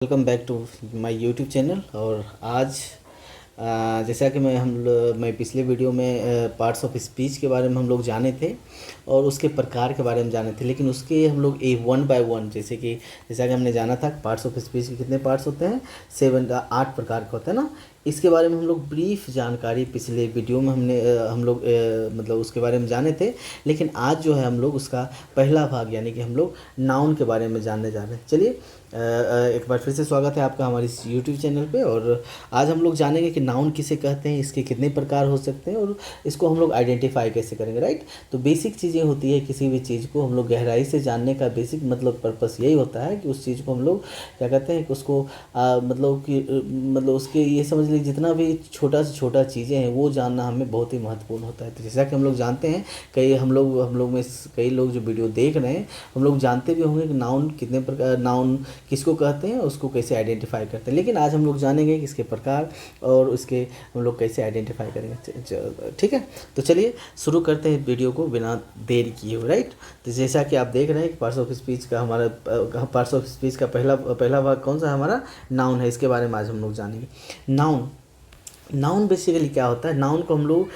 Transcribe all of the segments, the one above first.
Welcome back to my YouTube channel. और आज जैसा कि मैं पिछले वीडियो में पार्ट्स ऑफ स्पीच के बारे में हम लोग जाने थे और उसके प्रकार के बारे में जाने थे, लेकिन उसके हम लोग वन बाय वन जैसा कि हमने जाना था पार्ट्स ऑफ स्पीच के कितने पार्ट्स होते हैं, 8 प्रकार के होते हैं ना। इसके बारे में हम लोग ब्रीफ जानकारी पिछले वीडियो में हम लोग मतलब उसके बारे में जाने थे, लेकिन आज जो है हम लोग उसका पहला भाग यानी कि हम लोग नाउन के बारे में जानने जा रहे हैं। चलिए एक बार फिर से स्वागत है आपका हमारे इस यूट्यूब चैनल पे। और आज हम लोग जानेंगे कि नाउन किसे कहते हैं, इसके कितने प्रकार हो सकते हैं और इसको हम लोग आइडेंटिफाई कैसे करेंगे, राइट। तो बेसिक चीज़ें होती है, किसी भी चीज़ को हम लोग गहराई से जानने का बेसिक मतलब पर्पस यही होता है कि उस चीज़ को हम लोग क्या कहते हैं कि उसको मतलब उसके ये समझ लीजिए जितना भी छोटा से छोटा चीज़ें हैं वो जानना हमें बहुत ही महत्वपूर्ण होता है। तो जैसा कि हम लोग जानते हैं, कई हम लोग में कई लोग जो वीडियो देख रहे हैं हम लोग जानते भी होंगे कि नाउन कितने प्रकार, नाउन किसको कहते हैं, उसको कैसे आइडेंटिफाई करते हैं, लेकिन आज हम लोग जानेंगे कि इसके प्रकार और उसके हम लोग कैसे आइडेंटिफाई करेंगे। ठीक है, तो चलिए शुरू करते हैं वीडियो को बिना देरी किए हुए, राइट। तो जैसा कि आप देख रहे हैं कि पार्ट्स ऑफ स्पीच का हमारा पार्ट्स ऑफ स्पीच का पहला भाग कौन सा है, हमारा नाउन है। इसके बारे में आज हम लोग जानेंगे। नाउन बेसिकली क्या होता है। नाउन को हम लोग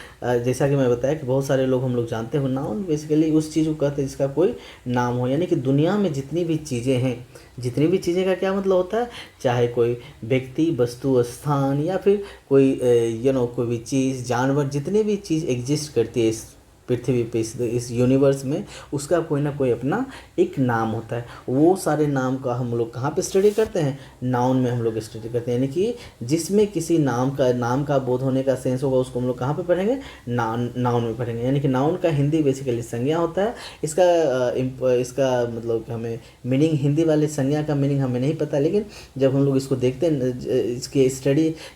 जैसा कि मैं बताया कि बहुत सारे लोग हम लोग जानते हो, नाउन बेसिकली उस चीज़ को कहते हैं जिसका कोई नाम हो, यानी कि दुनिया में जितनी भी चीज़ें हैं, जितनी भी चीज़ें का क्या मतलब होता है, चाहे कोई व्यक्ति, वस्तु, स्थान या फिर कोई कोई भी चीज़, जानवर, जितनी भी चीज़ एग्जिस्ट करती है इस पृथ्वी पे, इस यूनिवर्स में, उसका कोई ना कोई अपना एक नाम होता है। वो सारे नाम का हम लोग कहाँ पे स्टडी करते हैं, नाउन में हम लोग स्टडी करते हैं। यानी कि जिसमें किसी नाम का बोध होने का सेंस होगा उसको हम लोग कहाँ पे पढ़ेंगे, नाउन में पढ़ेंगे। यानी कि नाउन का हिंदी बेसिकली संज्ञा होता है। इसका मतलब कि हमें मीनिंग, हिंदी वाले संज्ञा का मीनिंग हमें नहीं पता, लेकिन जब हम लोग इसको देखते हैं,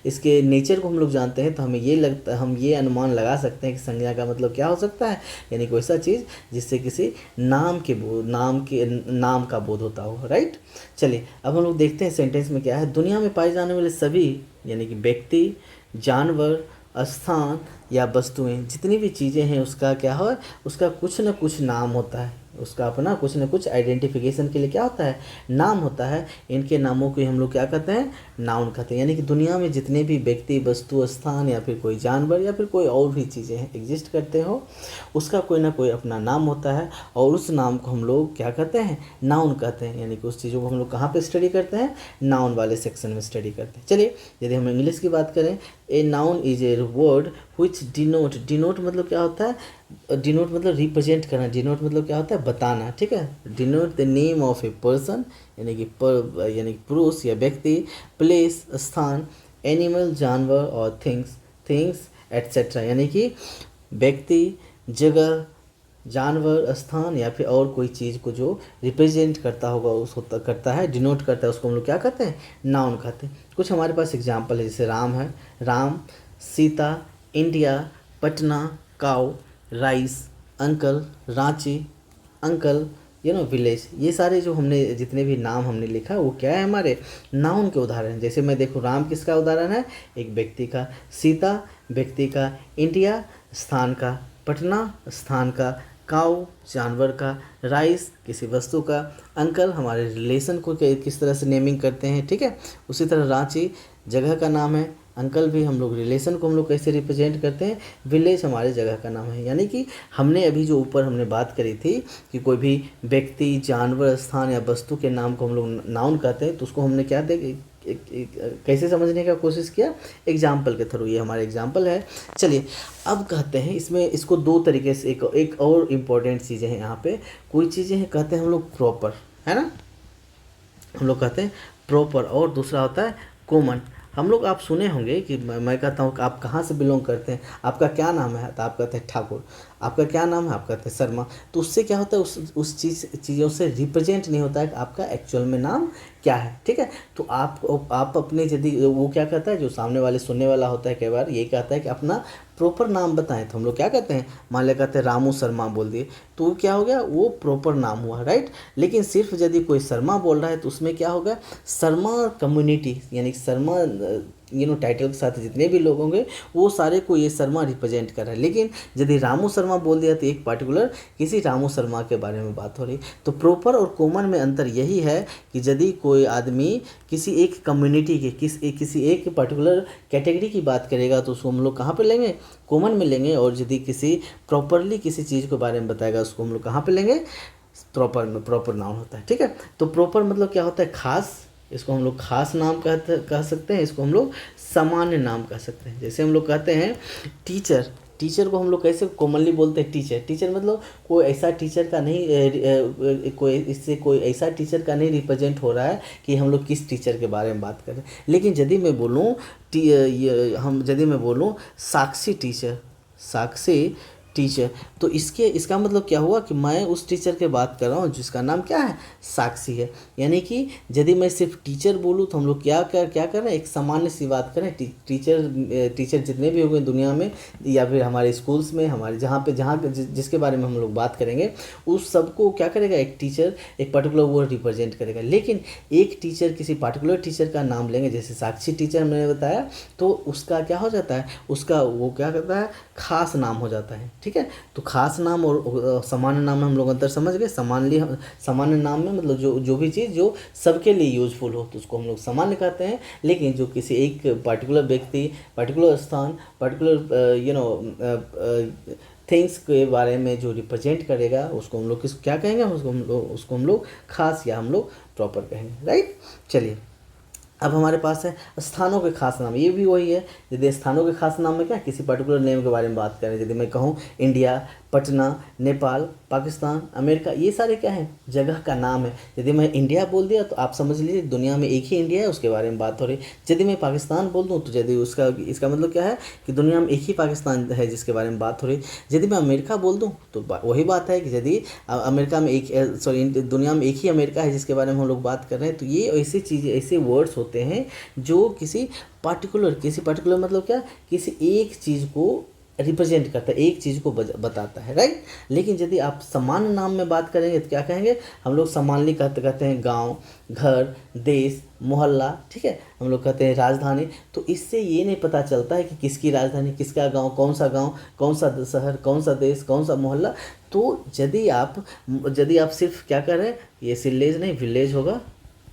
इसके नेचर को हम लोग जानते हैं, तो हम ये अनुमान लगा सकते हैं कि संज्ञा का मतलब क्या हो सकता है, यानी कोई ऐसा चीज़ जिससे किसी नाम का बोध होता हो, राइट। चलिए अब हम लोग देखते हैं सेंटेंस में क्या है। दुनिया में पाए जाने वाले सभी यानी कि व्यक्ति, जानवर, स्थान या वस्तुएं, जितनी भी चीज़ें हैं उसका क्या हो, उसका कुछ न कुछ नाम होता है, उसका अपना कुछ न कुछ आइडेंटिफिकेशन के लिए क्या होता है, नाम होता है। इनके नामों को हम लोग क्या कहते हैं, नाउन कहते हैं। यानी कि दुनिया में जितने भी व्यक्ति, वस्तु, स्थान या फिर कोई जानवर या फिर कोई और भी चीज़ें एग्जिस्ट करते हो, उसका कोई ना कोई अपना नाम होता है और उस नाम को हम लोग क्या कहते हैं, नाउन कहते हैं। यानी कि उस चीज़ों को हम लोग कहाँ पे स्टडी करते हैं, नाउन वाले सेक्शन में स्टडी करते हैं। चलिए यदि हम इंग्लिश की बात करें, a noun is a word which denote मतलब क्या होता है, डिनोट मतलब रिप्रेजेंट करना, डिनोट मतलब क्या होता है, बताना, ठीक है। Denote the name of a person यानी कि पुरुष या व्यक्ति, प्लेस स्थान, एनिमल जानवर और थिंग्स एट्सेट्रा, यानी कि व्यक्ति, जगह, जानवर, स्थान या फिर और कोई चीज़ को जो रिप्रेजेंट करता होगा, करता है, डिनोट करता है, उसको हम लोग क्या कहते हैं, नाउन कहते हैं। कुछ हमारे पास एग्जाम्पल है, जैसे राम है, Ram, Sita, India, Patna, cow, rice, uncle, Ranchi, uncle, village. ये सारे जो हमने जितने भी नाम हमने लिखा वो क्या है, हमारे नाउन के उदाहरण। जैसे मैं देखूँ, राम किसका उदाहरण है, एक व्यक्ति का, सीता व्यक्ति का, इंडिया स्थान का, पटना स्थान का, काऊ जानवर का, राइस किसी वस्तु का, अंकल हमारे रिलेशन को किस तरह से नेमिंग करते हैं, ठीक है। उसी तरह रांची जगह का नाम है, अंकल भी हम लोग रिलेशन को हम लोग कैसे रिप्रेजेंट करते हैं, विलेज हमारे जगह का नाम है। यानी कि हमने अभी जो ऊपर हमने बात करी थी कि कोई भी व्यक्ति, जानवर, स्थान या वस्तु के नाम को हम लोग नाउन कहते हैं, तो उसको हमने क्या कैसे समझने का कोशिश किया, एग्जाम्पल के थ्रू। ये हमारा एग्जाम्पल है। चलिए अब कहते हैं, इसमें इसको दो तरीके से, एक और इम्पॉर्टेंट चीज़ें हैं यहाँ पे। कोई चीज़ें हैं कहते हैं हम लोग प्रॉपर, है ना, हम लोग कहते हैं प्रॉपर, और दूसरा होता है कॉमन। हम लोग आप सुने होंगे कि मैं कहता हूँ कि आप कहाँ से बिलोंग करते हैं, आपका क्या नाम है, तो आप कहते हैं ठाकुर। आपका क्या नाम है, आप कहते हैं शर्मा। तो उससे क्या होता है, उस चीज़ों से रिप्रेजेंट नहीं होता है कि आपका एक्चुअल में नाम क्या है, ठीक है। तो आप अपने, यदि वो क्या कहता है, जो सामने वाले सुनने वाला होता है, कई बार ये कहता है कि अपना प्रॉपर नाम बताएं, तो हम लोग क्या कहते हैं, मान लिया कहते हैं रामू शर्मा बोल दिए, तो वो क्या हो गया, वो प्रॉपर नाम हुआ, राइट। लेकिन सिर्फ यदि कोई शर्मा बोल रहा है तो उसमें क्या होगा, शर्मा कम्युनिटी यानी शर्मा टाइटल के साथ जितने भी लोग होंगे वो सारे को ये शर्मा रिप्रेजेंट कर रहा है। लेकिन यदि रामू शर्मा बोल दिया तो एक पार्टिकुलर किसी रामू शर्मा के बारे में बात हो रही। तो प्रॉपर और कॉमन में अंतर यही है कि यदि कोई आदमी किसी एक कम्युनिटी के किसी एक पर्टिकुलर कैटेगरी की बात करेगा तो उसको हम लोग कहाँ पे लेंगे, कॉमन में लेंगे। और यदि किसी प्रॉपरली किसी चीज़ के बारे में बताएगा उसको हम लोग कहाँ पे लेंगे, प्रॉपर में। प्रॉपर नाउन होता है, ठीक है। तो प्रॉपर मतलब क्या होता है, खास। इसको हम लोग खास नाम कह सकते हैं, इसको हम लोग सामान्य नाम कह सकते हैं। जैसे हम लोग कहते हैं टीचर, टीचर को हम लोग कैसे कॉमनली बोलते हैं टीचर। टीचर मतलब कोई ऐसा टीचर का नहीं, कोई ऐसा टीचर का नहीं रिप्रेजेंट हो रहा है कि हम लोग किस टीचर के बारे में बात करें। लेकिन यदि मैं बोलूँ साक्षी टीचर, साक्षी टीचर, तो इसका मतलब क्या हुआ कि मैं उस टीचर के बात कर रहा हूँ जिसका नाम क्या है, साक्षी है। यानी कि यदि मैं सिर्फ टीचर बोलूँ तो हम लोग क्या कर रहे हैं, एक सामान्य सी बात करें। टीचर जितने भी होंगे दुनिया में या फिर हमारे स्कूल्स में, हमारे जिसके बारे में हम लोग बात करेंगे उस सबको क्या करेगा, एक टीचर एक पर्टिकुलर वर्ड रिप्रेजेंट करेगा। लेकिन एक टीचर किसी पर्टिकुलर टीचर का नाम लेंगे, जैसे साक्षी टीचर मैंने बताया, तो उसका क्या हो जाता है, उसका वो क्या करता है, खास नाम हो जाता है, ठीक है। तो खास नाम और सामान्य नाम में हम लोग अंतर समझ गए। सामान्य नाम में मतलब जो भी चीज़ जो सबके लिए यूजफुल हो तो उसको हम लोग सामान्य कहते हैं। लेकिन जो किसी एक पर्टिकुलर व्यक्ति, पर्टिकुलर स्थान, पर्टिकुलर थिंग्स के बारे में जो रिप्रेजेंट करेगा उसको हम लोग क्या कहेंगे, उसको हम लोग खास या हम लोग प्रॉपर कहेंगे, राइट। चलिए अब हमारे पास है स्थानों के खास नाम। ये भी वही है, यदि स्थानों के खास नाम में क्या, किसी पर्टिकुलर नेम के बारे में बात करें। यदि मैं कहूँ इंडिया, पटना, नेपाल, पाकिस्तान, अमेरिका, ये सारे क्या हैं, जगह का नाम है। यदि मैं इंडिया बोल दिया तो आप समझ लीजिए दुनिया में एक ही इंडिया है, उसके बारे में बात हो रही। यदि मैं पाकिस्तान बोल दूँ तो यदि इसका मतलब क्या है कि दुनिया में एक ही पाकिस्तान है जिसके बारे में बात हो रही। यदि मैं अमेरिका बोल दूँ तो वही बात है कि यदि अमेरिका में दुनिया में एक ही अमेरिका है जिसके बारे में हम लोग बात कर रहे हैं। तो ये ऐसी चीज़ें, ऐसे वर्ड्स होते हैं जो किसी पर्टिकुलर मतलब क्या, किसी एक चीज़ को रिप्रेजेंट करता है, एक चीज़ को बताता है, राइट। लेकिन यदि आप सामान्य नाम में बात करेंगे तो क्या कहेंगे, हम लोग सामान्य कहते हैं गांव, घर, देश, मोहल्ला, ठीक है। हम लोग कहते हैं राजधानी। तो इससे ये नहीं पता चलता है कि किसकी राजधानी, किसका गांव, कौन सा शहर, कौन सा देश, कौन सा मोहल्ला। तो यदि आप सिर्फ क्या कर रहे हैं, ये सिलेज नहीं विलेज होगा।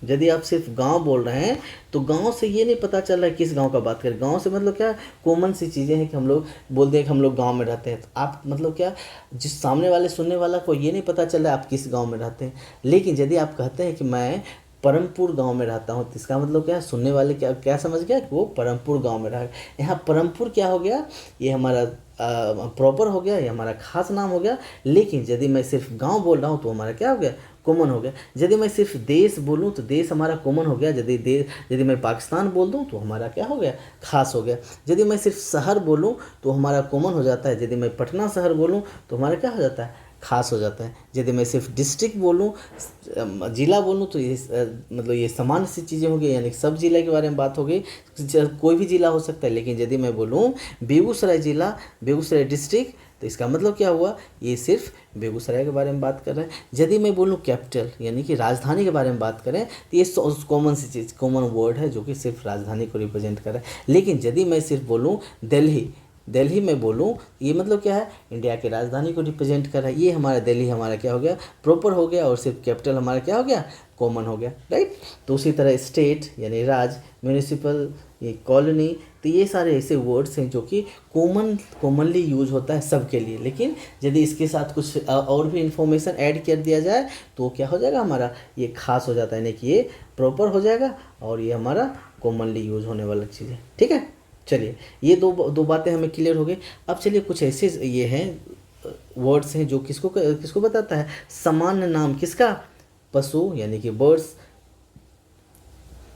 यदि आप सिर्फ गांव बोल रहे हैं तो गांव से ये नहीं पता चल रहा है किस गांव का बात करें। गांव से मतलब क्या, कॉमन सी चीज़ें हैं कि हम लोग बोलते हैं कि हम लोग गांव में रहते हैं। तो आप मतलब क्या, जिस सामने वाले सुनने वाला को ये नहीं पता चल रहा है आप किस गांव में रहते हैं। लेकिन यदि आप कहते हैं कि मैं परमपुर गांव में रहता हूं, तो इसका मतलब क्या है, सुनने वाले क्या समझ गया कि वो परमपुर गांव में रहा है। यहाँ परमपुर क्या हो गया, ये हमारा प्रॉपर हो गया, ये हमारा खास नाम हो गया। लेकिन यदि मैं सिर्फ गांव बोल रहा हूँ तो हमारा क्या हो गया, कॉमन हो गया। यदि मैं सिर्फ देश बोलूँ तो देश हमारा कॉमन हो गया। यदि मैं पाकिस्तान बोल दूँ तो हमारा क्या हो गया, खास हो गया। यदि मैं सिर्फ शहर बोलूँ तो हमारा कॉमन हो जाता है। यदि मैं पटना शहर बोलूँ तो हमारा क्या हो जाता है, खास हो जाता है। यदि मैं सिर्फ डिस्ट्रिक्ट बोलूँ, ज़िला बोलूँ तो ये मतलब ये सामान्य सी चीज़ें हो गई, यानी सब ज़िले के बारे में बात हो गई। कोई भी ज़िला हो सकता है। लेकिन यदि मैं बोलूँ बेगूसराय ज़िला, बेगूसराय डिस्ट्रिक्ट, तो इसका मतलब क्या हुआ, ये सिर्फ बेगूसराय के बारे में बात कर रहे हैं। यदि मैं बोलूँ कैपिटल यानी कि राजधानी के बारे में बात करें तो ये कॉमन सी चीज़, कॉमन वर्ड है जो कि सिर्फ राजधानी को रिप्रेजेंट कर रहा है। लेकिन यदि मैं सिर्फ बोलूँ दिल्ली में बोलूँ, ये मतलब क्या है, इंडिया की राजधानी को रिप्रेजेंट कर रहा है। ये हमारा दिल्ली हमारा क्या हो गया, प्रॉपर हो गया। और सिर्फ कैपिटल हमारा क्या हो गया, कॉमन हो गया, राइट। तो उसी तरह स्टेट यानी राज्य, म्यूनिसिपल, ये कॉलोनी, तो ये सारे ऐसे वर्ड्स हैं जो कि कॉमनली यूज होता है सबके लिए। लेकिन यदि इसके साथ कुछ और भी इंफॉर्मेशन ऐड कर दिया जाए तो क्या हो जाएगा, हमारा ये खास हो जाता है, यानी कि ये प्रॉपर हो जाएगा और ये हमारा कॉमनली यूज होने वाला चीज़ है, ठीक है। चलिए ये दो बातें हमें क्लियर हो गई। अब चलिए कुछ ऐसे ये हैं वर्ड्स हैं जो किसको बताता है, सामान्य नाम किसका, पशु यानी कि बर्ड्स,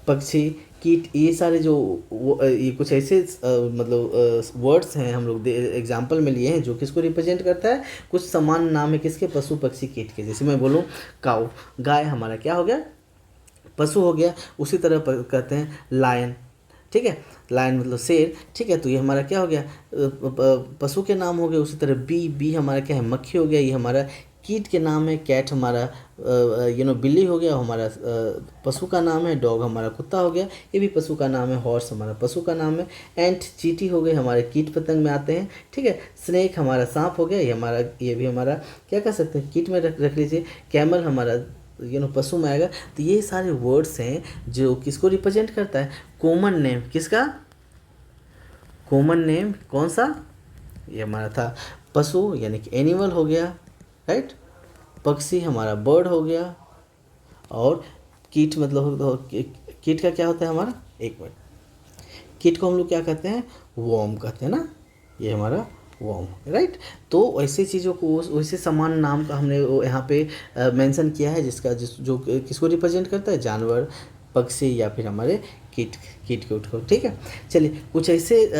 पक्षी, कीट, ये सारे ये कुछ ऐसे मतलब वर्ड्स हैं हम लोग एग्जाम्पल में लिए हैं जो किसको रिप्रेजेंट करता है, कुछ सामान्य नाम है किसके, पशु, पक्षी, कीट के। जैसे मैं बोलूँ काऊ, गाय हमारा क्या हो गया, पशु हो गया। उसी तरह कहते हैं लायन, ठीक है, लायन मतलब शेर, ठीक है। तो ये हमारा क्या हो गया, पशु के नाम हो गए। उसी तरह बी हमारा क्या है, मक्खी हो गया। ये हमारा कीट के नाम है कैट हमारा बिल्ली हो गया, हमारा पशु का नाम है। डॉग हमारा कुत्ता हो गया, ये भी पशु का नाम है। हॉर्स हमारा पशु का नाम है। एंट चींटी हो गए, हमारे कीट पतंग में आते हैं, ठीक है। स्नेक हमारा सांप हो गया, ये भी हमारा क्या कह सकते हैं, कीट में रख लीजिए। कैमल हमारा पशु में आएगा। तो ये सारे वर्ड्स हैं जो किसको रिप्रेजेंट करता है, कॉमन नेम। किसका कॉमन नेम, कौन सा, ये हमारा था पशु यानी कि एनिमल हो गया, राइट। पक्षी हमारा बर्ड हो गया, और कीट मतलब कीट का क्या होता है हमारा, एक मिनट, कीट को हम लोग क्या कहते हैं, वॉर्म कहते हैं ना, ये हमारा वॉर्म, राइट। तो ऐसी चीज़ों को वैसे समान नाम का हमने यहाँ पे मेंशन किया है, जो किसको रिप्रेजेंट करता है, जानवर, पक्षी या फिर हमारे कीट के उठ को, ठीक है। चलिए कुछ ऐसे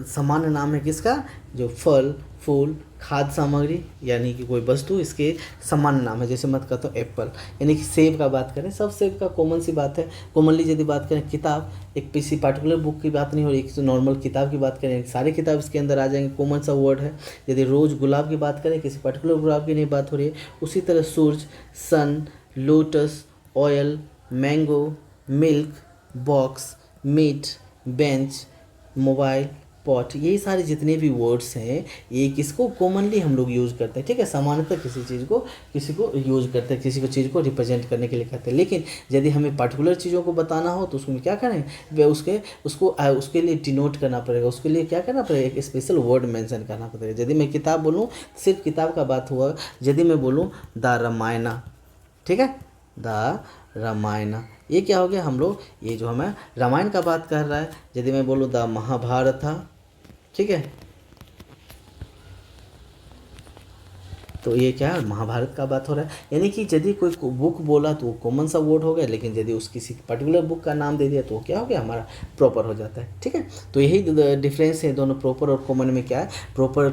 सामान्य नाम है किसका, जो फल, फूल, खाद्य सामग्री यानी कि कोई वस्तु, इसके सामान्य नाम है। जैसे मत कहता हूँ एप्पल, यानी कि सेब का बात करें, सब सेब का कॉमन सी बात है। कॉमनली यदि बात करें किताब, एक किसी पार्टिकुलर बुक की बात नहीं हो रही, एक नॉर्मल किताब की बात करें, सारे किताब इसके अंदर आ जाएंगे, कॉमन सा वर्ड है। यदि रोज़ गुलाब की बात करें, किसी पर्टिकुलर गुलाब की नहीं बात हो रही है। उसी तरह सूरज, sun, lotus, oil, mango, milk, box, meat, bench, mobile, pot, यही सारे जितने भी वर्ड्स हैं ये किसको कॉमनली हम लोग यूज़ करते हैं, ठीक है। सामान्यतः किसी को यूज़ करते हैं, किसी को चीज़ को रिप्रेजेंट करने के लिए कहते हैं। लेकिन यदि हमें पर्टिकुलर चीज़ों को बताना हो तो उसमें क्या करें, वे उसके लिए डिनोट करना पड़ेगा, उसके लिए क्या करना पड़ेगा, एक स्पेशल वर्ड मेंशन करना पड़ेगा। यदि मैं किताब बोलूँ सिर्फ किताब का बात हुआ, यदि मैं बोलूँ द रामायणा, ठीक है, द रामायणा, ये क्या हो गया, हम लोग ये जो हमें रामायण का बात कर रहा है। यदि मैं बोलूँ द महाभारत था, ठीक है, तो ये क्या है, महाभारत का बात हो रहा है। यानी कि यदि कोई बुक बोला तो वो कॉमन सा वर्ड हो गया, लेकिन यदि उस किसी पर्टिकुलर बुक का नाम दे दिया तो वो क्या हो गया, हमारा प्रॉपर हो जाता है, ठीक है। तो यही डिफरेंस है दोनों प्रॉपर और कॉमन में। क्या है प्रॉपर,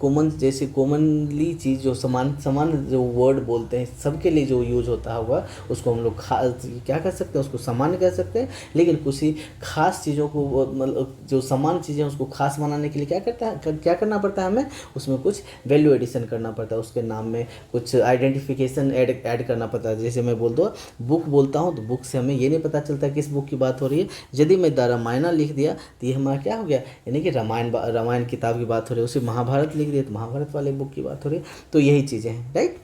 कॉमन जैसे कॉमनली चीज़ जो समान जो वर्ड बोलते हैं सबके लिए जो यूज होता होगा, उसको हम लोग क्या कर सकते हैं, उसको सामान्य कह सकते हैं। लेकिन किसी खास चीज़ों को मतलब जो समान चीज़ें उसको खास बनाने के लिए क्या करना पड़ता है, हमें उसमें कुछ वैल्यू एडिशन करना पड़ता है, उसके नाम में कुछ आइडेंटिफिकेशन ऐड करना पड़ता है। जैसे मैं बोल दो बुक बोलता हूँ तो बुक से हमें ये नहीं पता चलता किस बुक की बात हो रही है। यदि मैं द रामायणा लिख दिया तो ये हमारा क्या हो गया, यानी कि रामायण किताब की बात हो रही है। उसे महाभारत लिख दिया तो महाभारत वाले बुक की बात हो रही है। तो यही चीज़ें हैं, राइट।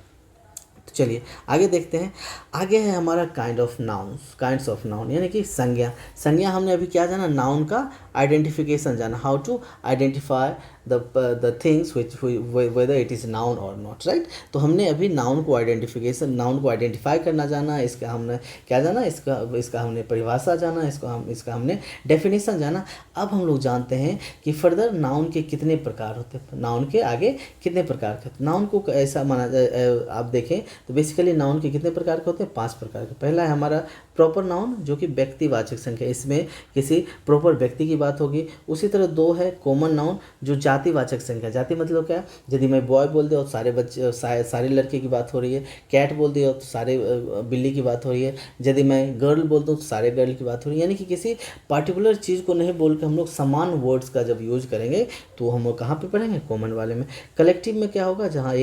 तो चलिए आगे देखते हैं। आगे है हमारा काइंड्स ऑफ नाउन यानी कि संज्ञा हमने अभी क्या जाना, नाउन का आइडेंटिफिकेशन जाना, how to identify the things whether it is noun और नॉट, राइट। तो हमने अभी नाउन को आइडेंटिफाई करना जाना, इसका हमने क्या जाना, इसका हमने परिभाषा जाना, इसका हमने डेफिनेशन जाना। अब हम लोग जानते हैं कि फर्दर नाउन के कितने प्रकार होते हैं, नाउन के आगे कितने प्रकार के। नाउन को ऐसा माना आप देखें तो बेसिकली नाउन के कितने प्रकार के होते हैं, 5 प्रकार के। पहला है हमारा प्रॉपर नाउन जो कि व्यक्तिवाचक संख्या, इसमें किसी प्रॉपर व्यक्ति की बात होगी। उसी तरह 2 है कॉमन नाउन जो जातिवाचक संख्या, जाति मतलब क्या है, यदि मैं बॉय बोल दिया तो सारे बच्चे सारे लड़के की बात हो रही है, कैट बोल दिया तो सारे बिल्ली की बात हो रही है, यदि मैं गर्ल बोलता हूँ तो सारे गर्ल की बात हो रही है। यानी कि किसी पार्टिकुलर चीज़ को नहीं बोल के हम लोग समान वर्ड्स का जब यूज करेंगे तो हम लोग कहाँ पे पढ़ेंगे, कॉमन वाले में। कलेक्टिव में क्या होगा, जहाँ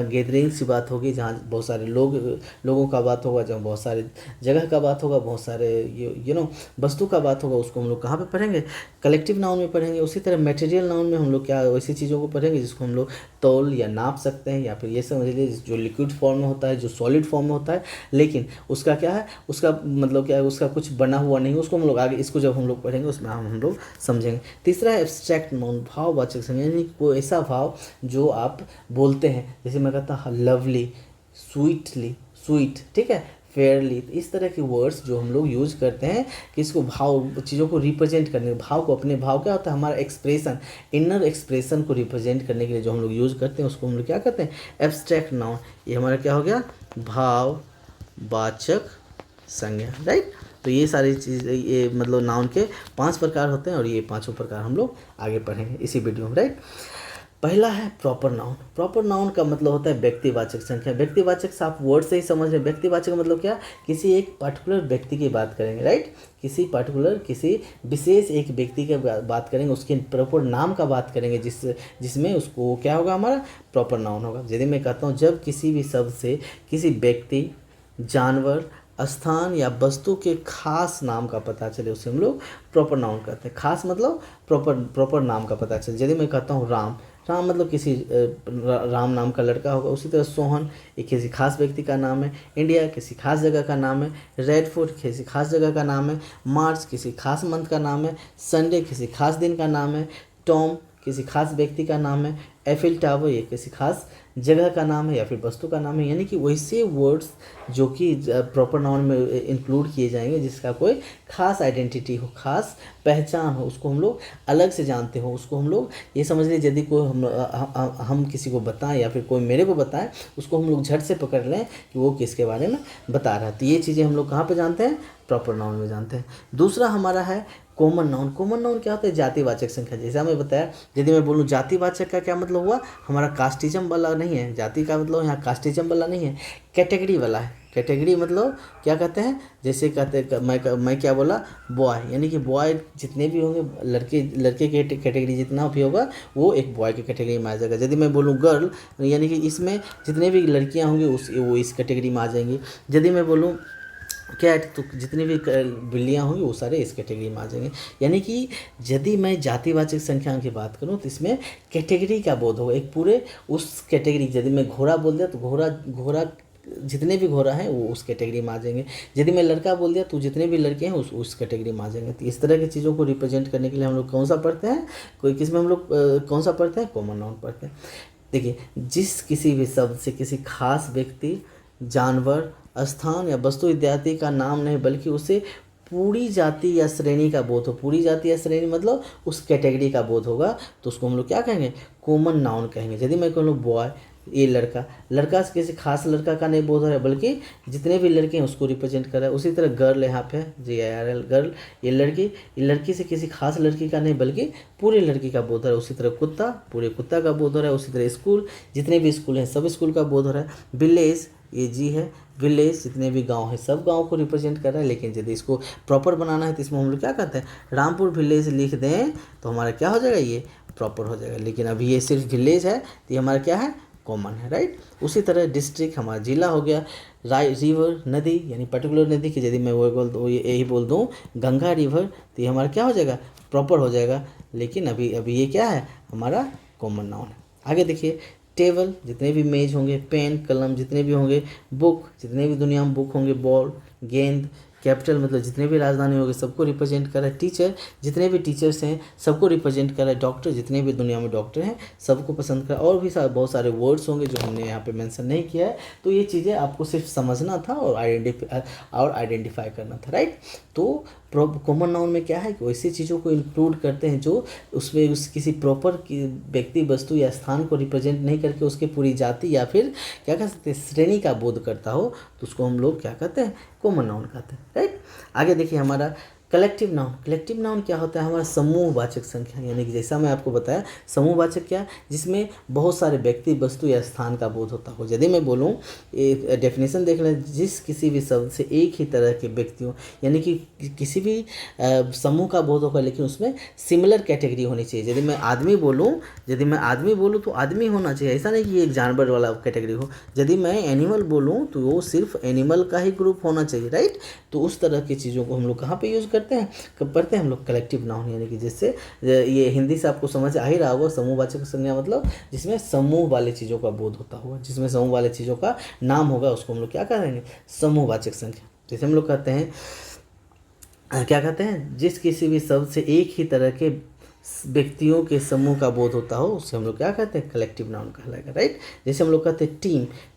गैदरिंग्स की बात होगी, जहाँ बहुत सारे लोगों का बात होगा, जहाँ बहुत सारे जगह का बात होगा, बहुत सारे वस्तु का बात होगा, उसको हम लोग कहाँ पे पढ़ेंगे, कलेक्टिव नाउन में पढ़ेंगे। उसी तरह मटेरियल नाउन में हम लोग क्या वैसी चीज़ों को पढ़ेंगे जिसको हम लोग तौल या नाप सकते हैं, या फिर ये समझ लीजिए जो लिक्विड फॉर्म में होता है, जो सॉलिड फॉर्म में होता है, लेकिन उसका क्या है, उसका मतलब क्या है, उसका कुछ बना हुआ नहीं, उसको हम लोग आगे इसको जब हम लोग पढ़ेंगे उसमें हम लोग समझेंगे। तीसरा है एब्स्ट्रैक्ट नाउन, भाववाचक संज्ञा, यानी कोई ऐसा भाव जो आप बोलते हैं, जैसे मैं कहता हूँ लवली, स्वीट, ठीक है, फेयरली, इस तरह के वर्ड्स जो हम लोग यूज करते हैं कि इसको भाव, चीज़ों को रिप्रेजेंट करने, भाव को, अपने भाव क्या होता है हमारा एक्सप्रेशन, इनर एक्सप्रेशन को रिप्रेजेंट करने के लिए जो हम लोग यूज करते हैं उसको हम लोग क्या करते हैं, एब्स्ट्रैक्ट नाउन। ये हमारा क्या हो गया, भाववाचक संज्ञा, राइट। तो ये सारी चीज़, ये मतलब नाउन के 5 प्रकार होते हैं और ये 5 प्रकार हम लोग आगे पढ़ेंगे इसी वीडियो में, राइट। पहला है प्रॉपर नाउन। प्रॉपर नाउन का मतलब होता है व्यक्तिवाचक संख्या। व्यक्तिवाचक से आप वर्ड से ही समझ रहे हैं। व्यक्तिवाचक का मतलब क्या, किसी एक पर्टिकुलर व्यक्ति की बात करेंगे, राइट। किसी विशेष एक व्यक्ति की बात करेंगे, उसके प्रॉपर नाम का बात करेंगे, जिसमें उसको क्या होगा, हमारा प्रॉपर नाउन होगा। यदि मैं कहता हूँ जब किसी भी शब्द से किसी व्यक्ति, जानवर, स्थान या वस्तु के खास नाम का पता चले, उसे हम लोग प्रॉपर नाउन कहते हैं। खास मतलब प्रॉपर नाम का पता चले। यदि मैं कहता हूँ राम, राम मतलब किसी राम नाम का लड़का होगा। उसी तरह सोहन एक किसी खास व्यक्ति का नाम है। इंडिया किसी खास जगह का नाम है। रेड फोर्ट किसी खास जगह का नाम है। मार्च किसी खास मंथ का नाम है। संडे किसी खास दिन का नाम है। टॉम किसी खास व्यक्ति का नाम है। एफिल टावर ये किसी खास जगह का नाम है या फिर वस्तु का नाम है। यानी कि वैसे वर्ड्स जो कि प्रॉपर नाउन में इंक्लूड किए जाएंगे, जिसका कोई खास आइडेंटिटी हो, खास पहचान हो, उसको हम लोग अलग से जानते हो, उसको हम लोग ये समझ लीजिए, यदि कोई हम किसी को बताएं या फिर कोई मेरे को बताए, उसको हम लोग झट से पकड़ लें कि वो किसके बारे में बता रहा है। तो ये चीज़ें हम लोग कहाँ पर जानते हैं, प्रॉपर नाउन में जानते हैं। दूसरा हमारा है कॉमन नाउन। कॉमन नाउन क्या होता है, जातिवाचक संख्या। जैसा मैं बताया, यदि मैं बोलूँ जातिवाचक का क्या मतलब हुआ, हमारा कास्टिज्म वाला नहीं है। जाति का मतलब यहाँ कास्टिज्म वाला नहीं है, कैटेगरी वाला है। कैटेगरी मतलब क्या कहते हैं, जैसे कहते हैं मैं क्या बोला, बॉय, यानी कि बॉय जितने भी होंगे, लड़के के कैटेगरी जितना भी होगा वो एक बॉय की कैटेगरी में आ जाएगा। यदि मैं बोलूँ गर्ल, यानी कि इसमें जितने भी लड़कियाँ होंगी वो इस कैटेगरी में आ जाएंगी। यदि मैं बोलूँ कैट, तो जितनी भी बिल्लियाँ होंगी वो सारे इस कैटेगरी में आ जाएंगे। यानी कि यदि मैं जातिवाचक संख्या की बात करूँ तो इसमें कैटेगरी का बोध होगा, एक पूरे उस कैटेगरी। यदि मैं घोड़ा बोल दिया तो घोड़ा जितने भी घोड़ा हैं वो उस कैटेगरी में आ जाएंगे। यदि मैं लड़का बोल दिया तो जितने भी लड़के हैं उस कैटेगरी में आ जाएंगे। तो इस तरह की चीज़ों को रिप्रेजेंट करने के लिए हम लोग कौन सा पढ़ते हैं, कोई किस में हम लोग कौन सा पढ़ते हैं, कॉमन नाउन पढ़ते हैं। देखिए, जिस किसी भी शब्द से किसी खास व्यक्ति, जानवर, स्थान या वस्तु इत्यादि का नाम नहीं, बल्कि उसे पूरी जाति या श्रेणी का बोध हो। पूरी जाति या श्रेणी मतलब उस कैटेगरी का बोध होगा, तो उसको हम लोग क्या कहेंगे, कॉमन नाउन कहेंगे। यदि मैं कहूँ बॉय, ये लड़का से किसी खास लड़का का नहीं बोध हो रहा है, बल्कि जितने भी लड़के हैं उसको रिप्रेजेंट कर रहा है। उसी तरह गर्ल, यहाँ पे GIRL गर्ल, ये लड़की से किसी खास लड़की का नहीं, बल्कि पूरे लड़की का बोध हो रहा है। उसी तरह कुत्ता, पूरे कुत्ता का बोध हो रहा है। उसी तरह स्कूल, जितने भी स्कूल हैं सब स्कूल का बोध हो रहा है। विलेज, ये जी है, विलेज जितने भी गांव हैं सब गांव को रिप्रेजेंट कर रहा है। लेकिन यदि इसको प्रॉपर बनाना है तो इसमें हम लोग क्या कहते हैं, रामपुर विलेज लिख दें तो हमारा क्या हो जाएगा, ये प्रॉपर हो जाएगा। लेकिन अभी ये सिर्फ विलेज है तो ये हमारा क्या है, कॉमन है, राइट। उसी तरह डिस्ट्रिक्ट हमारा जिला हो गया। रिवर, नदी, यानी पर्टिकुलर नदी की यदि मैं वो यही बोल दूँ गंगा रिवर, तो ये हमारा क्या हो जाएगा, प्रॉपर हो जाएगा। लेकिन अभी ये क्या है, हमारा कॉमन नाउन है। आगे देखिए, टेबल, जितने भी मेज होंगे, पेन, कलम जितने भी होंगे, बुक, जितने भी दुनिया में बुक होंगे, बॉल, गेंद, कैपिटल मतलब जितने भी राजधानी होंगे सबको रिप्रेजेंट कर रहा है। टीचर, जितने भी टीचर्स हैं सबको रिप्रेजेंट कर रहा है। डॉक्टर, जितने भी दुनिया में डॉक्टर हैं सबको पसंद कर। और भी बहुत सारे वर्ड्स होंगे जो हमने यहाँ पे मेंशन नहीं किया है। तो ये चीज़ें आपको सिर्फ समझना था और आइडेंटिफाई करना था, राइट। तो कॉमन नाउन में क्या है कि वैसी चीज़ों को इंक्लूड करते हैं जो उसमें किसी प्रॉपर व्यक्ति, वस्तु या स्थान को रिप्रेजेंट नहीं करके उसके पूरी जाति या फिर क्या कह सकते हैं, श्रेणी का बोध करता हो, तो उसको हम लोग क्या कहते हैं, कॉमन नाउन कहते हैं, राइट। आगे देखिए हमारा कलेक्टिव नाउन। कलेक्टिव नाउन क्या होता है, हमारा समूहवाचक संख्या। यानी कि जैसा मैं आपको बताया, समूहवाचक क्या, जिसमें बहुत सारे व्यक्ति, वस्तु या स्थान का बोध होता हो। यदि मैं बोलूँ, एक डेफिनेशन देख लें, जिस किसी भी शब्द से एक ही तरह के व्यक्तियों, यानी कि किसी भी समूह का बोध होगा, लेकिन उसमें सिमिलर कैटेगरी होनी चाहिए। यदि मैं आदमी बोलूँ तो आदमी होना चाहिए, ऐसा नहीं कि एक जानवर वाला कैटेगरी हो। यदि मैं एनिमल बोलूँ तो वो सिर्फ एनिमल का ही ग्रुप होना चाहिए, राइट। तो उस तरह की चीज़ों को हम लोग कहाँ पे यूज़ करते हैं, कब पढ़ते हैं हम लोग, कलेक्टिव नाउन। यानी कि जिससे ये हिंदी से आपको समझ आ ही रहा होगा, समूहवाचक संज्ञा मतलब जिसमें समूह वाले चीज़ों का बोध होता होगा, जिसमें समूह वाले चीज़ों का नाम होगा, उसको हम लोग क्या करेंगे, समूहवाचक संख्या। जैसे हम लोग कहते हैं, क्या कहते हैं, जिस किसी भी शब्द से एक ही तरह के व्यक्तियों के समूह का बोध होता हो, उससे हम लोग क्या कहते हैं, कलेक्टिव नाउन कहलाएगा, राइट। जैसे हम लोग कहते हैं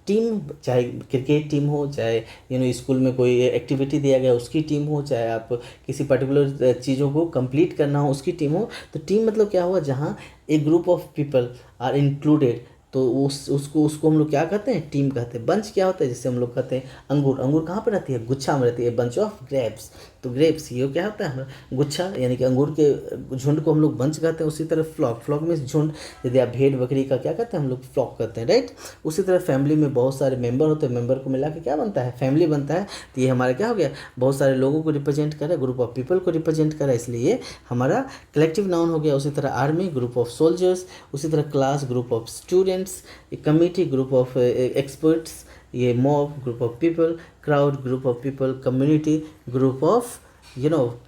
टीम, चाहे क्रिकेट टीम हो, चाहे स्कूल में कोई एक्टिविटी दिया गया उसकी टीम हो, चाहे आप किसी पर्टिकुलर चीज़ों को कंप्लीट करना हो उसकी टीम हो। तो टीम मतलब क्या हुआ, जहाँ a group of people are included, तो उसको हम लोग क्या कहते हैं, टीम कहते हैं। बंच क्या होता है, जैसे हम लोग कहते हैं अंगूर कहाँ पर रहती है, गुच्छा में रहती है, बंच ऑफ ग्रेप्स। तो ग्रेप्स ये क्या होता है हमारा गुच्छा, यानी कि अंगूर के झुंड को हम लोग बंच कहते हैं। उसी तरह फ्लॉक, फ्लॉक में झुंड, यदि आप भेड़ बकरी का क्या कहते हैं हम लोग फ्लॉक कहते हैं, राइट। उसी तरह फैमिली में बहुत सारे मेंबर होते हैं, मेंबर को मिला के क्या बनता है फैमिली बनता है। तो ये हमारा क्या हो गया, बहुत सारे लोगों को रिप्रेजेंट कर रहा है, ग्रुप ऑफ पीपल को रिप्रेजेंट कर रहा है, इसलिए ये हमारा कलेक्टिव नाउन हो गया। उसी तरह आर्मी ग्रुप ऑफ सोल्जर्स, उसी तरह class group of students, committee group of experts, ये mob group of people, crowd group of people, community group of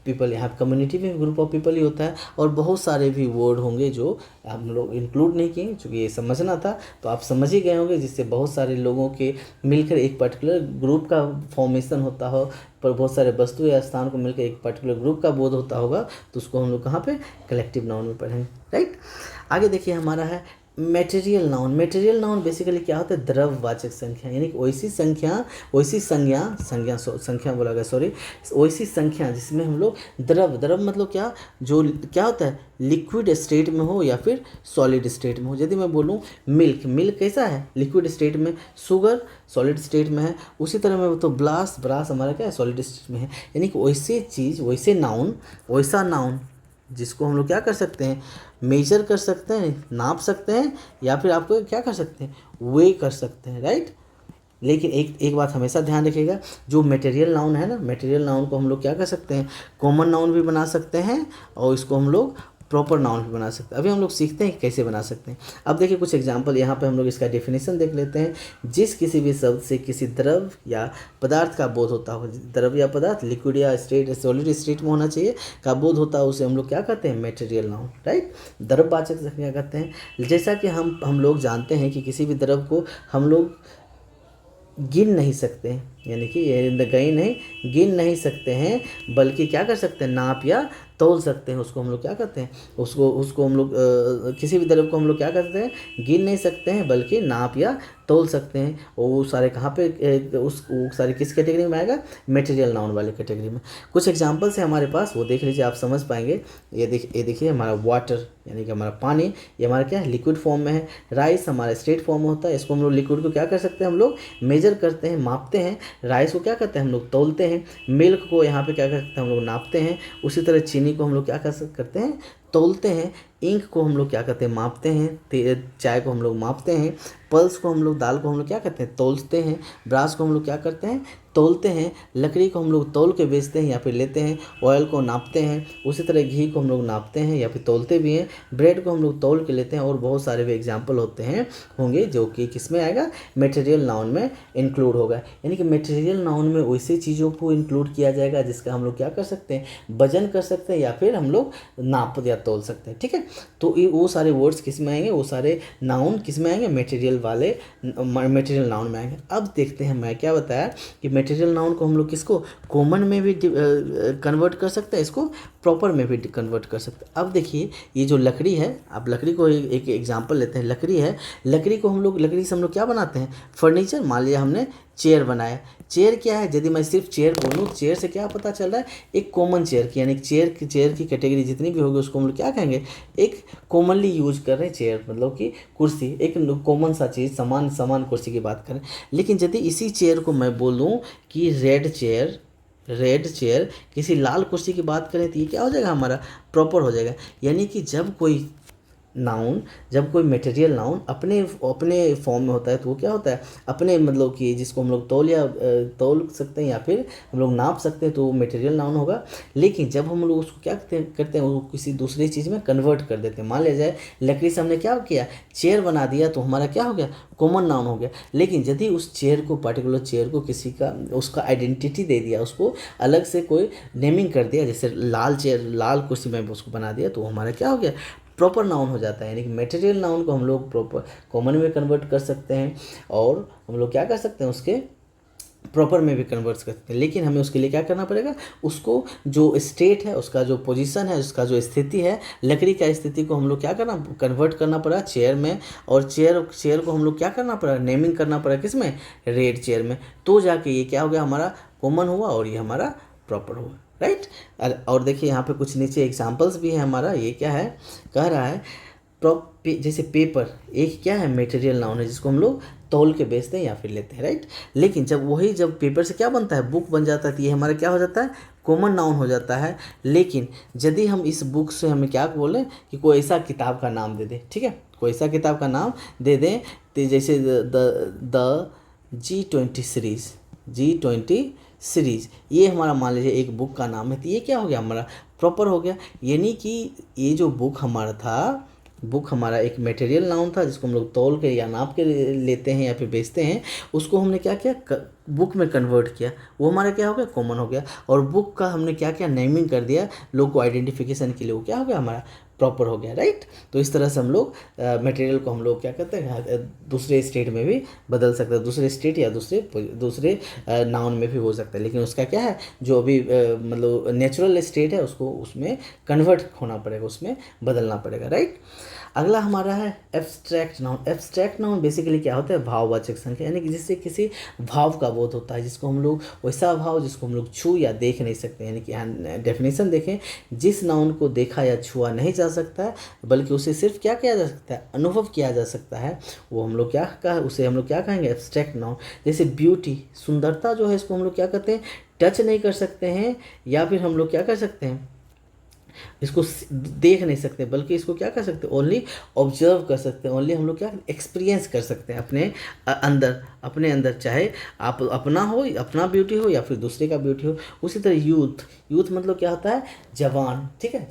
people. यहाँ कम्युनिटी में ग्रुप ऑफ पीपल ही होता है। और बहुत सारे भी वर्ड होंगे जो हम लोग इंक्लूड नहीं किए, चूँकि ये समझना था तो आप समझ ही गए होंगे, जिससे बहुत सारे लोगों के मिलकर एक पर्टिकुलर ग्रुप का फॉर्मेशन होता हो, पर बहुत सारे वस्तु या स्थान को मिलकर एक पर्टिकुलर ग्रुप का बोध होता होगा, तो उसको हम लोग कहाँ पे कलेक्टिव नाउन में पढ़ेंगे, राइट। आगे देखिए हमारा है material noun. Material noun basically क्या होता है, द्रववाचक संख्या, यानी कि वैसी संख्या जिसमें हम लोग द्रव मतलब क्या, जो क्या होता है लिक्विड स्टेट में हो या फिर सॉलिड स्टेट में हो। यदि मैं बोलूँ मिल्क कैसा है लिक्विड स्टेट में, शुगर सॉलिड स्टेट में है। उसी तरह मैं तो ब्रास हमारा क्या है सॉलिड स्टेट में है। यानी कि वैसे चीज़, वैसा नाउन जिसको हम लोग क्या कर सकते हैं, मेजर कर सकते हैं, नाप सकते हैं, या फिर आपको क्या कर सकते हैं, वे कर सकते हैं, राइट। लेकिन एक बात हमेशा ध्यान रखिएगा, जो मटेरियल नाउन है ना, मटेरियल नाउन को हम लोग क्या कर सकते हैं, कॉमन नाउन भी बना सकते हैं, और इसको हम लोग प्रॉपर नाउन भी बना सकते हैं। अभी हम लोग सीखते हैं कैसे बना सकते हैं। अब देखिए कुछ एग्जांपल, यहाँ पे हम लोग इसका डेफिनेशन देख लेते हैं। जिस किसी भी शब्द से किसी द्रव या पदार्थ का बोध होता हो, द्रव या पदार्थ लिक्विड या स्टेट सॉलिड स्टेट में होना चाहिए, का बोध होता है, उसे हम लोग क्या कहते हैं, मटेरियल नाउन, राइट। द्रववाचक संख्या कहते हैं। जैसा कि हम लोग जानते हैं कि किसी भी द्रव को हम लोग गिन नहीं सकते हैं, यानी कि गिन नहीं सकते हैं, बल्कि क्या कर सकते हैं, नाप या तौल सकते हैं। उसको हम लोग क्या कहते हैं, उसको हम लोग किसी भी द्रव को हम लोग क्या करते हैं, गिन नहीं सकते हैं, बल्कि नाप या तौल सकते हैं। और वो सारे कहाँ पे वो सारे किस कैटेगरी में आएगा, मटेरियल नाउन वाले कैटेगरी में। कुछ एग्जांपल्स है हमारे पास, वो देख लीजिए, आप समझ पाएंगे। ये देखिए हमारा वाटर, यानी कि हमारा पानी, ये हमारा क्या है लिक्विड फॉर्म में है। राइस हमारा स्टेट फॉर्म में होता है, इसको हम लोग लिक्विड को क्या कर सकते हैं, हम लोग मेजर करते हैं, मापते हैं। राइस को क्या करते हैं, हम लोग तौलते हैं। मिल्क को यहाँ पे क्या करते हैं, हम लोग नापते हैं। उसी तरह चीनी को हम लोग क्या करते हैं, तौलते हैं। इंक को हम लोग क्या करते हैं, मापते हैं। चाय को हम लोग मापते हैं। पल्स को हम लोग, दाल को हम लोग क्या करते हैं, तौलते हैं। ब्रास को हम लोग क्या करते हैं, तौलते हैं। लकड़ी को हम लोग तौल के बेचते हैं या फिर लेते हैं। ऑयल को नापते हैं। उसी तरह घी को हम लोग नापते हैं या फिर तौलते भी हैं। ब्रेड को हम लोग तौल के लेते हैं। और बहुत सारे भी एग्जाम्पल होंगे जो कि किस में आएगा, मटेरियल नाउन में इंक्लूड होगा। यानी कि मटेरियल नाउन में वैसे चीज़ों को इंक्लूड किया जाएगा जिसका हम लोग क्या कर सकते हैं, वजन कर सकते हैं या फिर हम लोग नाप या तौल सकते हैं, ठीक है। तो ये वो सारे वर्ड्स किस में आएंगे, वो सारे नाउन किस में आएंगे, मटेरियल नाउन में आएंगे। अब देखते हैं मैं क्या बताया कि मटेरियल नाउन को हम लोग किसको कॉमन में भी कन्वर्ट कर सकते हैं, इसको प्रॉपर में भी कन्वर्ट कर सकते हैं। अब देखिए ये जो लकड़ी है, अब लकड़ी को एक एग्जांपल लेते हैं। लकड़ी है, लकड़ी से हम लोग क्या बनाते हैं, फर्नीचर। मान लिया हमने चेयर बनाया। चेयर क्या है, यदि मैं सिर्फ चेयर बोलूँ, चेयर से क्या पता चल रहा है, एक कॉमन चेयर की, यानी चेयर की कैटेगरी जितनी भी होगी उसको हम लोग क्या कहेंगे, एक कॉमनली यूज कर रहे हैं चेयर, मतलब कि कुर्सी, एक कॉमन सा चीज़, समान कुर्सी की बात करें। लेकिन यदि इसी चेयर को मैं बोलूँ कि रेड चेयर किसी लाल कुर्सी की बात करें, तो ये क्या हो जाएगा, हमारा प्रॉपर हो जाएगा। यानी कि जब कोई मटेरियल नाउन अपने फॉर्म में होता है, तो वो क्या होता है, अपने मतलब कि जिसको हम लोग तौल सकते हैं या फिर हम लोग नाप सकते हैं, तो वो मटेरियल नाउन होगा। लेकिन जब हम लोग उसको क्या करते हैं, वो किसी दूसरी चीज़ में कन्वर्ट कर देते हैं। मान लिया जाए लकड़ी से हमने क्या किया, चेयर बना दिया, तो हमारा क्या हो गया, कॉमन नाउन हो गया। लेकिन यदि उस पर्टिकुलर चेयर को किसी का उसका आइडेंटिटी दे दिया, उसको अलग से कोई नेमिंग कर दिया, जैसे लाल कुर्सी में उसको बना दिया, तो हमारा क्या हो गया, प्रॉपर नाउन हो जाता है। यानी कि मटेरियल नाउन को हम लोग प्रॉपर कॉमन में कन्वर्ट कर सकते हैं, और हम लोग क्या कर सकते हैं, उसके प्रॉपर में भी कन्वर्ट कर सकते हैं। लेकिन हमें उसके लिए क्या करना पड़ेगा, उसको जो स्टेट है, उसका जो पोजीशन है, उसका जो स्थिति है, लकड़ी का स्थिति को हम लोग क्या कन्वर्ट करना पड़ा चेयर में। और चेयर को हम लोग क्या करना पड़ा, नेमिंग करना पड़ा किस में, रेड चेयर में। तो जाके ये क्या हो गया, हमारा कॉमन हुआ और ये हमारा प्रॉपर हुआ, राइट। और देखिए यहाँ पे कुछ नीचे एग्जांपल्स भी है हमारा। ये क्या है, कह रहा है जैसे पेपर, एक क्या है, मटेरियल नाउन है जिसको हम लोग तौल के बेचते हैं या फिर लेते हैं, राइट। लेकिन जब पेपर से क्या बनता है, बुक बन जाता है, तो ये हमारा क्या हो जाता है, कॉमन नाउन हो जाता है। लेकिन यदि हम इस बुक से हमें क्या बोलें कि कोई ऐसा किताब का नाम दे दें, ठीक है, कोई ऐसा किताब का नाम दे दें, तो जैसे द G20 सीरीज़, ये हमारा मान लीजिए एक बुक का नाम है, तो ये क्या हो गया, हमारा प्रॉपर हो गया। यानी कि ये जो बुक हमारा था, बुक हमारा एक मटेरियल नाउन था जिसको हम लोग तौल के या नाप के लेते हैं या फिर बेचते हैं, उसको हमने क्या किया, बुक में कन्वर्ट किया, वो हमारा क्या हो गया, कॉमन हो गया। और बुक का हमने क्या किया, नेमिंग कर दिया लोग को आइडेंटिफिकेशन के लिए, वो क्या हो गया, हमारा प्रॉपर हो गया, राइट। तो इस तरह से हम लोग मटेरियल को हम लोग क्या करते हैं, दूसरे स्टेट में भी बदल सकते हैं, दूसरे स्टेट या दूसरे नाउन में भी हो सकता है। लेकिन उसका क्या है, जो अभी मतलब नेचुरल स्टेट है उसको उसमें कन्वर्ट होना पड़ेगा, उसमें बदलना पड़ेगा, राइट। अगला हमारा है abstract noun. Abstract noun basically क्या होता है, भाववाचक संख्या, यानी कि जिससे किसी भाव का बोध होता है, जिसको हम लोग वैसा भाव जिसको हम लोग छू या देख नहीं सकते। यानी कि डेफिनेशन देखें, जिस नाउन को देखा या छुआ नहीं जा सकता है बल्कि उसे सिर्फ क्या किया जा सकता है, अनुभव किया जा सकता है, वो हम लोग उसे हम लोग क्या कहेंगे, एब्स्ट्रैक्ट नाउन। जैसे ब्यूटी, सुंदरता जो है, इसको हम लोग क्या करते हैं, टच नहीं कर सकते हैं, या फिर हम लोग क्या कर सकते हैं, इसको देख नहीं सकते, बल्कि इसको क्या कर सकते हैं, ओनली ऑब्जर्व कर सकते हैं, ओनली हम लोग क्या एक्सपीरियंस कर सकते हैं अपने अंदर, चाहे आप अपना ब्यूटी हो या फिर दूसरे का ब्यूटी हो। उसी तरह यूथ मतलब क्या होता है, जवान, ठीक है,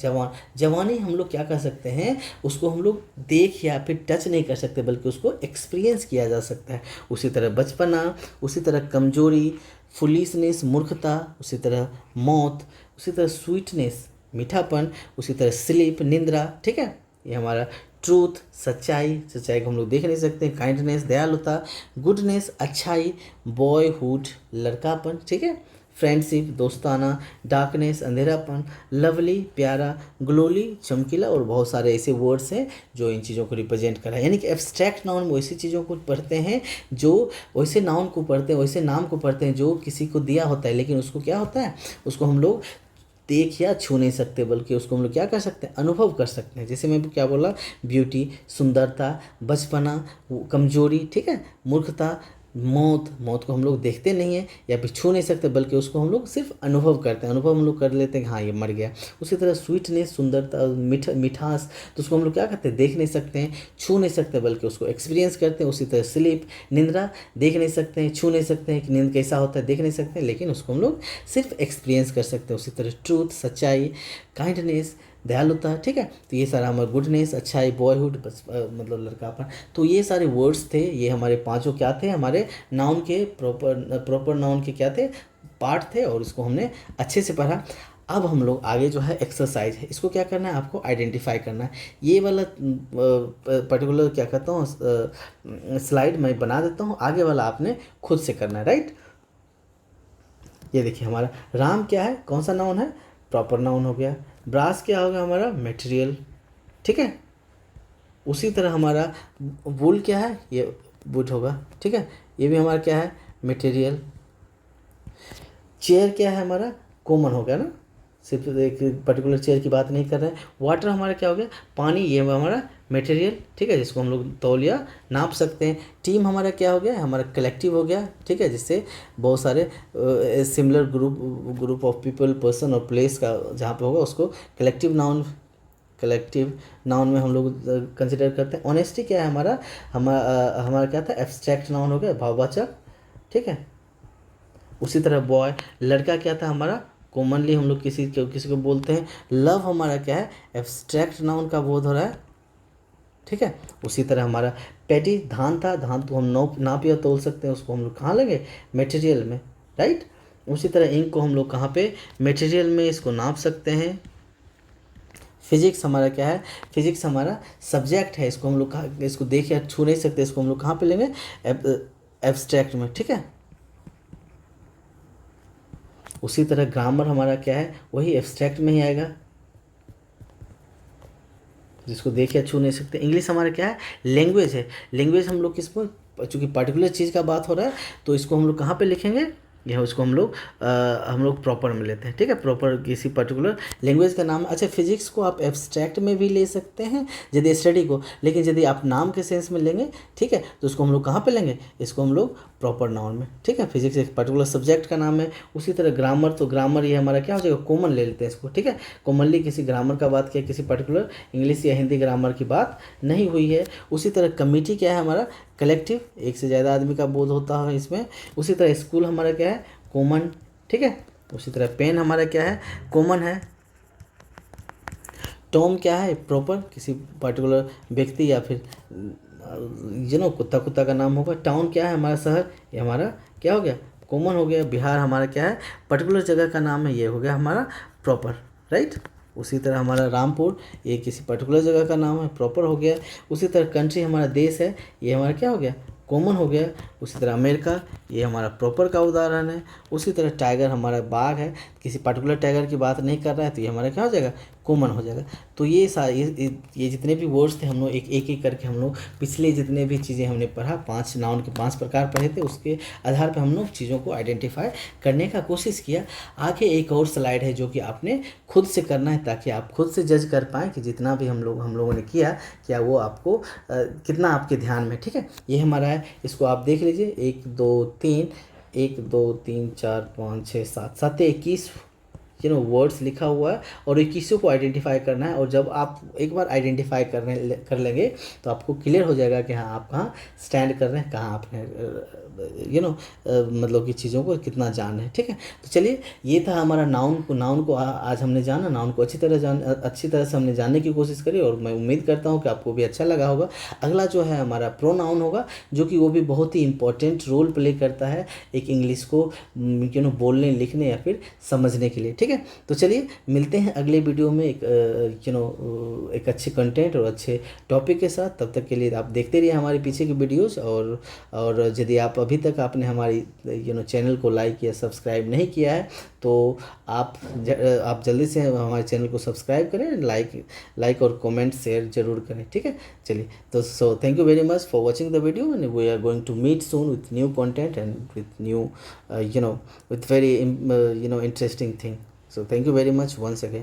जवानी हम लोग क्या कर सकते हैं, उसको हम लोग देख या फिर टच नहीं कर सकते, बल्कि उसको एक्सपीरियंस किया जा सकता है। उसी तरह बचपना, उसी तरह कमजोरी, फुलिशनेस, मूर्खता, उसी तरह मौत, उसी तरह स्वीटनेस, मीठापन, उसी तरह स्लीप, निंद्रा, ठीक है। ये हमारा ट्रूथ, सच्चाई को हम लोग देख नहीं सकते, काइंडनेस, दयालुता, गुडनेस, अच्छाई, बॉयहुड, लड़कापन, ठीक है, फ्रेंडशिप, दोस्ताना, डार्कनेस, अंधेरापन, लवली, प्यारा, ग्लोली, चमकीला, और बहुत सारे ऐसे वर्ड्स हैं जो इन चीज़ों को रिप्रेजेंट कर रहा है। यानी कि एब्स्ट्रैक्ट नाउन में वैसी चीज़ों को पढ़ते हैं, जो वैसे नाउन को पढ़ते हैं, वैसे नाम को पढ़ते हैं जो किसी को दिया होता है, लेकिन उसको क्या होता है, उसको हम लोग देख या छू नहीं सकते, बल्कि उसको हम लोग क्या कर सकते हैं, अनुभव कर सकते हैं। जैसे मैं क्या बोला, ब्यूटी, सुंदरता, बचपना, कमजोरी, ठीक है, मूर्खता, मौत को हम लोग देखते नहीं हैं या फिर छू नहीं सकते, बल्कि उसको हम लोग सिर्फ अनुभव करते हैं, अनुभव हम लोग कर लेते हैं कि हाँ ये मर गया। उसी तरह स्वीटनेस, सुंदरता, मिठास, तो उसको हम लोग क्या करते हैं, देख नहीं सकते हैं, छू नहीं सकते, बल्कि उसको एक्सपीरियंस करते हैं। उसी तरह स्लीप, निंद्रा, देख नहीं सकते हैं, छू नहीं सकते हैं कि नींद कैसा होता है, देख नहीं सकते हैं, लेकिन उसको हम लोग सिर्फ एक्सपीरियंस कर सकते हैं। उसी तरह ट्रूथ, सच्चाई, काइंडनेस, दयालुता, ठीक है। तो ये सारा हमारा गुडनेस, अच्छाई, बॉयहुड, मतलब लड़कापन, तो ये सारे वर्ड्स थे, ये हमारे पांचों क्या थे, हमारे नाउन के प्रॉपर नाउन के क्या थे, पार्ट थे, और इसको हमने अच्छे से पढ़ा। अब हम लोग आगे जो है एक्सरसाइज है, इसको क्या करना है, आपको आइडेंटिफाई करना है। ये वाला पर्टिकुलर क्या कहता हूँ स्लाइड मैं बना देता हूँ, आगे वाला आपने खुद से करना है, राइट। ये देखिए, हमारा राम क्या है, कौन सा नाउन है, प्रॉपर नाउन हो गया। ब्रास क्या होगा, हमारा मटेरियल, ठीक है। उसी तरह हमारा वुल क्या है, ये वुड होगा, ठीक है, ये भी हमारा क्या है, मटेरियल। चेयर क्या है, हमारा कॉमन हो गया ना, सिर्फ एक पर्टिकुलर चेयर की बात नहीं कर रहे हैं। वाटर हमारा क्या हो गया, पानी, ये हमारा मटेरियल, ठीक है, जिसको हम लोग तौल या नाप सकते हैं। टीम हमारा क्या हो गया, हमारा कलेक्टिव हो गया, ठीक है, जिससे बहुत सारे similar group of people, person और प्लेस का जहाँ पे होगा उसको कलेक्टिव नाउन में हम लोग कंसिडर करते हैं। ऑनेस्टी क्या है, हमारा क्या था, एब्स्ट्रैक्ट नाउन हो गया, भाववाचक, ठीक है। उसी तरह बॉय, लड़का क्या था, हमारा कॉमनली हम लोग किसी को बोलते हैं। लव हमारा क्या है, एब्स्ट्रैक्ट नाउन का बोध हो रहा है, ठीक है। उसी तरह हमारा पेटी, धान था, धान तो हम नाप या तोल सकते हैं, उसको हम लोग कहाँ लेंगे, मटेरियल में, राइट। उसी तरह इंक को हम लोग कहाँ पे, मटेरियल में इसको नाप सकते हैं। फिजिक्स हमारा क्या है, फिजिक्स हमारा सब्जेक्ट है, इसको हम लोग इसको देख या छू नहीं सकते, इसको हम लोग कहाँ पे लेंगे, एब्स्ट्रैक्ट में, ठीक है। उसी तरह ग्रामर हमारा क्या है, वही एब्स्ट्रैक्ट में ही आएगा, जिसको देख या छू नहीं सकते। इंग्लिश हमारा क्या है, लैंग्वेज है। लैंग्वेज हम लोग किसको, चूँकि पर्टिकुलर चीज़ का बात हो रहा है, तो इसको हम लोग कहाँ पे लिखेंगे, यह उसको हम लोग प्रॉपर में लेते हैं, ठीक है। प्रॉपर किसी पर्टिकुलर लैंग्वेज का नाम। अच्छा, फिजिक्स को आप एब्स्ट्रैक्ट में भी ले सकते हैं यदि स्टडी को, लेकिन यदि आप नाम के सेंस में लेंगे, ठीक है, तो उसको हम लोग कहाँ पे लेंगे, इसको हम लोग प्रॉपर नाउन में, ठीक है। फिजिक्स एक पर्टिकुलर सब्जेक्ट का नाम है। उसी तरह ग्रामर, तो ग्रामर ये हमारा क्या हो जाएगा, कॉमन ले लेते हैं इसको, ठीक है। कॉमनली किसी ग्रामर का बात किया, किसी पर्टिकुलर इंग्लिश या हिंदी ग्रामर की बात नहीं हुई है। उसी तरह कमिटी क्या है हमारा, कलेक्टिव, एक से ज़्यादा आदमी का बोध होता है इसमें। उसी तरह स्कूल हमारा क्या है, कॉमन, ठीक है। उसी तरह पेन हमारा क्या है, कॉमन है। टॉम क्या है, प्रॉपर, किसी पर्टिकुलर व्यक्ति या फिर कुत्ता का नाम होगा। टाउन क्या है, हमारा शहर, ये हमारा क्या हो गया, कॉमन हो गया। बिहार हमारा क्या है, पर्टिकुलर जगह का नाम है, ये हो गया हमारा प्रॉपर, राइट। उसी तरह हमारा रामपुर, ये किसी पर्टिकुलर जगह का नाम है, प्रॉपर हो गया। उसी तरह कंट्री हमारा देश है, ये हमारा क्या हो गया, कॉमन हो गया। उसी तरह अमेरिका, ये हमारा प्रॉपर का उदाहरण है। उसी तरह टाइगर हमारा बाघ है, किसी पर्टिकुलर टाइगर की बात नहीं कर रहा है, तो ये हमारा क्या हो जाएगा, कॉमन हो जाएगा। तो ये ये जितने भी वर्ड्स थे हम लोग एक एक करके हम लोग पिछले जितने भी चीज़ें हमने पढ़ा, 5 नाउन के 5 प्रकार पढ़े थे, उसके आधार पर हम लोग चीज़ों को आइडेंटिफाई करने का कोशिश किया। आगे एक और स्लाइड है जो कि आपने खुद से करना है, ताकि आप खुद से जज कर पाएँ कि जितना भी हम लोगों ने किया, क्या वो आपको कितना आपके ध्यान में, ठीक है। ये हमारा है, इसको आप देख लीजिए। 1 2 3 1 2 3 4 5 6 7 7 21 वर्ड्स लिखा हुआ है, और 21 को आइडेंटिफाई करना है। और जब आप एक बार आइडेंटिफाई कर लेंगे, तो आपको क्लियर हो जाएगा कि हाँ, आप कहाँ स्टैंड कर रहे हैं, कहाँ आपने मतलब कि चीज़ों को कितना जान है, ठीक है। तो चलिए, ये था हमारा नाउन को आज हमने जाना। नाउन को अच्छी तरह से हमने जानने की कोशिश करी, और मैं उम्मीद करता हूँ कि आपको भी अच्छा लगा होगा। अगला जो है हमारा प्रोनाउन होगा, जो कि वो भी बहुत ही इंपॉर्टेंट रोल प्ले करता है एक इंग्लिश को बोलने, लिखने या फिर समझने के लिए, ठीक है। तो चलिए, मिलते हैं अगले वीडियो में एक अच्छे कंटेंट और अच्छे टॉपिक के साथ। तब तक के लिए आप देखते रहिए हमारे पीछे की वीडियोस, और यदि आप अभी तक आपने हमारी चैनल को लाइक या सब्सक्राइब नहीं किया है, तो आप जल्दी से हमारे चैनल को सब्सक्राइब करें, लाइक और कमेंट शेयर जरूर करें, ठीक है। चलिए, तो so thank you very much for watching the video, and we are going to meet soon with new content and with new with very interesting thing. So thank you very much once again.